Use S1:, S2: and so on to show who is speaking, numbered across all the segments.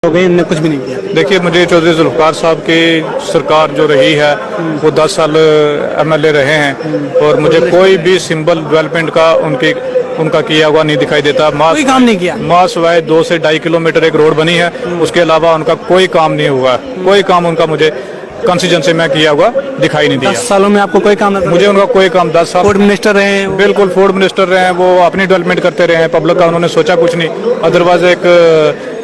S1: हो गए, इनने कुछ भी नहीं किया।
S2: देखिए, मुझे चौधरी जुल्फ़िकार साहब की सरकार जो रही है वो 10 साल एमएलए रहे हैं और मुझे कोई भी सिंबल डेवलपमेंट का उनका किया हुआ नहीं दिखाई देता।
S1: कोई काम नहीं किया।
S2: मास वाय 2 से 2.5 किलोमीटर एक रोड बनी है, उसके अलावा उनका कोई काम नहीं हुआ। कोई काम उनका मुझे कंस्टिट्यूंसी में किया हुआ दिखाई नहीं
S1: 10
S2: दिया।
S1: सालों में आपको कोई काम नहीं?
S2: मुझे उनका कोई काम 10 साल
S1: फूड मिनिस्टर रहे हैं वो।
S2: बिल्कुल फूड मिनिस्टर रहे हैं, वो अपनी डेवलपमेंट करते रहे हैं, पब्लिक का उन्होंने सोचा कुछ नहीं। अदरवाइज एक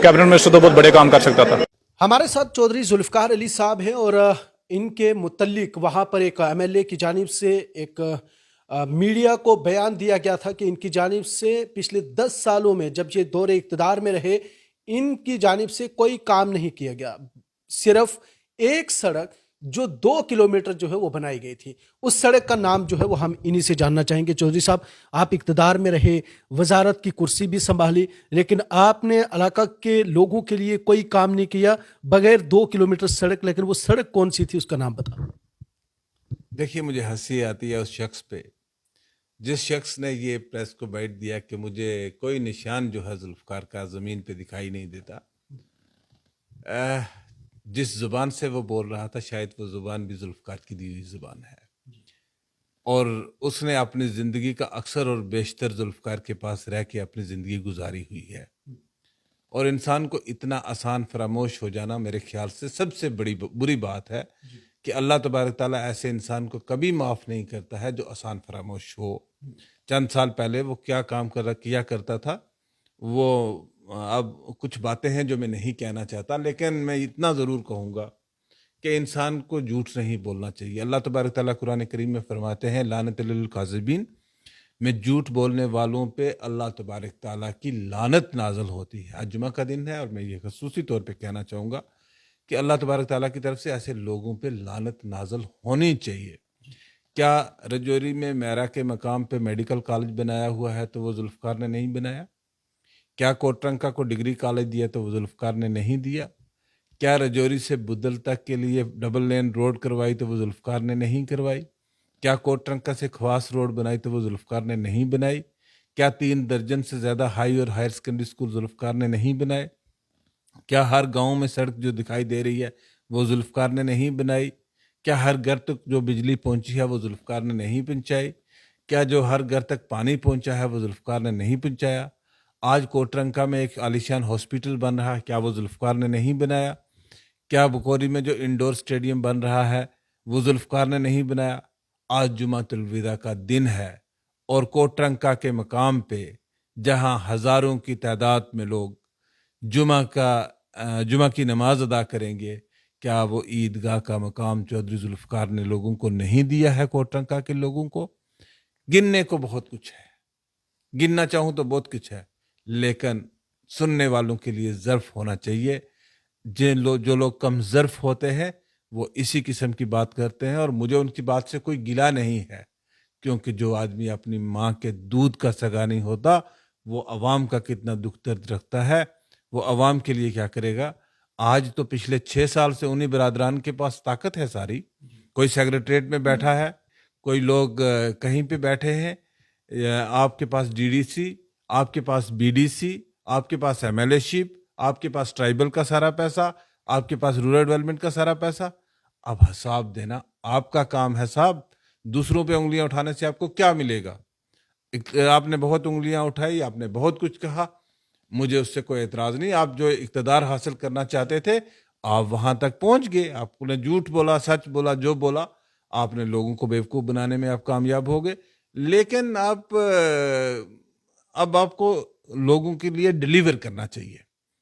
S2: कैबिनेट मिनिस्टर तो बहुत बड़े काम कर सकता था।
S3: हमारे साथ चौधरी जुल्फ़िकार अली साहब हैं और इनके मुतल्लिक वहाँ पर एक एमएलए की जानिब से एक मीडिया को बयान दिया गया था कि इनकी जानिब से पिछले 10 सालों में जब ये दौरे इक़्तिदार में रहे, इनकी जानिब से कोई काम नहीं किया गया। सिर्फ एक सड़क जो 2 किलोमीटर जो है वो बनाई गई थी, उस सड़क का नाम जो है वो हम इन्हीं से जानना चाहेंगे। चौधरी साहब, आप इक़्तिदार में रहे, वजारत की कुर्सी भी संभाली, लेकिन आपने इलाका के लोगों के लिए कोई काम नहीं किया बगैर 2 किलोमीटर सड़क। लेकिन वो सड़क कौन सी थी, उसका नाम बताओ।
S4: देखिए, मुझे हंसी आती है उस शख्स पे जिस शख्स ने ये प्रेस को बैठ दिया कि मुझे कोई निशान जो है जुल्फ़िकार का ज़मीन पे दिखाई नहीं देता। जिस ज़ुबान से वो बोल रहा था शायद वो ज़ुबान भी जुल्फ़िकार की दी हुई ज़ुबान है, और उसने अपनी ज़िंदगी का अक्सर और बेशतर जुल्फ़िकार के पास रह के अपनी ज़िंदगी गुजारी हुई है। और इंसान को इतना आसान फरामोश हो जाना मेरे ख्याल से सबसे बड़ी बुरी बात है कि अल्लाह तबारक ताला ऐसे इंसान को कभी माफ़ नहीं करता है जो आसान फरामोश हो। चंद साल पहले वो क्या काम किया करता था, वो अब कुछ बातें हैं जो मैं नहीं कहना चाहता, लेकिन मैं इतना ज़रूर कहूँगा कि इंसान को झूठ नहीं बोलना चाहिए। अल्लाह तबारक ताला कुरान करीम में फरमाते हैं, लानत लिल काज़िबीन, में झूठ बोलने वालों पे अल्लाह तबारक ताला की लानत नाज़िल होती है। आज जुमा का दिन है और मैं ये ख़ुसूसी तौर पे कहना चाहूँगा कि अल्लाह तबारक ताला की तरफ से ऐसे लोगों पे लानत नाज़िल होनी चाहिए। क्या रजौरी में मेरा के मकाम पे मेडिकल कॉलेज बनाया हुआ है तो वो जुल्फ़िकार ने नहीं बनाया? क्या कोटरंका को डिग्री कॉलेज दिया तो वो जुल्फ़िकार ने नहीं दिया? क्या रजौरी से बुदल तक के लिए डबल लेन रोड करवाई तो वो जुल्फ़िकार ने नहीं करवाई? क्या कोटरंका से खवास रोड बनाई तो वो जुल्फ़िकार ने नहीं बनाई? क्या 3 दर्जन से ज़्यादा हाई और हायर सेकेंडरी स्कूल जुल्फ़िकार ने नहीं बनाए? क्या हर गांव में सड़क जो दिखाई दे रही है वो जुल्फ़िकार ने नहीं बनाई? क्या हर घर तक जो बिजली पहुंची है वो जुल्फ़िकार ने नहीं पहुंचाई? क्या जो हर घर तक पानी पहुंचा है वो जुल्फ़िकार ने नहीं पहुंचाया? आज कोटरंका में एक आलीशान हॉस्पिटल बन रहा है, क्या वो जुल्फ़िकार ने नहीं बनाया? क्या बुकोरी में जो इंडोर स्टेडियम बन रहा है वो जुल्फ़िकार ने नहीं बनाया? आज जुमातुल विदा का दिन है और कोटरंका के मकाम पे जहां हज़ारों की तादाद में लोग जुमा की नमाज अदा करेंगे, क्या वो ईदगाह का मकाम चौधरी जुल्फ़िकार ने लोगों को नहीं दिया है? कोटरंका के लोगों को गिनने को बहुत कुछ है, गिनना चाहूँ तो बहुत कुछ है, लेकिन सुनने वालों के लिए ज़र्फ़ होना चाहिए। जो लोग कम ज़र्फ़ होते हैं वो इसी किस्म की बात करते हैं, और मुझे उनकी बात से कोई गिला नहीं है, क्योंकि जो आदमी अपनी माँ के दूध का सगा नहीं होता वो अवाम का कितना दुख दर्द रखता है, वो अवाम के लिए क्या करेगा। आज तो पिछले 6 साल से उन्हीं बरादरान के पास ताकत है सारी। कोई सेक्रेटरीट में बैठा है, कोई लोग कहीं पे बैठे हैं, आपके पास डीडीसी, आपके पास बीडीसी, आपके पास एमएलएशिप, आपके पास ट्राइबल का सारा पैसा, आपके पास रूरल डेवलपमेंट का सारा पैसा। अब हिसाब देना आपका काम है साहब, दूसरों पे उंगलियां उठाने से आपको क्या मिलेगा? आपने बहुत उंगलियां उठाई, आपने बहुत कुछ कहा, मुझे उससे कोई एतराज़ नहीं। आप जो इक़्तिदार हासिल करना चाहते थे आप वहां तक पहुंच गए, आपने झूठ बोला, सच बोला, जो बोला, आपने लोगों को बेवकूफ़ बनाने में आप कामयाब हो गए। लेकिन अब आपको लोगों के लिए डिलीवर करना चाहिए।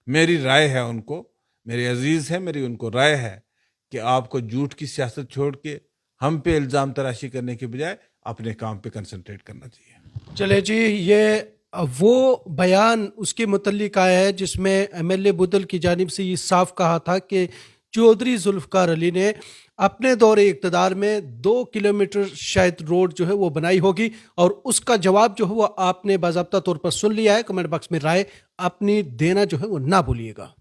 S4: मेरी राय है उनको, मेरे अजीज़ हैं, मेरी उनको राय है कि आपको झूठ की सियासत छोड़ के हम पे इल्ज़ाम तराशी करने के बजाय अपने काम पे कंसंट्रेट करना चाहिए।
S3: चले जी, ये वो बयान उसके मुतल्लिक आया है जिसमें एमएलए बुदल की जानिब से ये साफ कहा था कि चौधरी जुल्फ़िकार अली ने अपने दौरे इक़्तिदार में 2 किलोमीटर शायद रोड जो है वो बनाई होगी, और उसका जवाब जो है वो आपने बाज़ाब्ता तौर पर सुन लिया है। कमेंट बॉक्स में राय अपनी देना जो है वो ना भूलिएगा।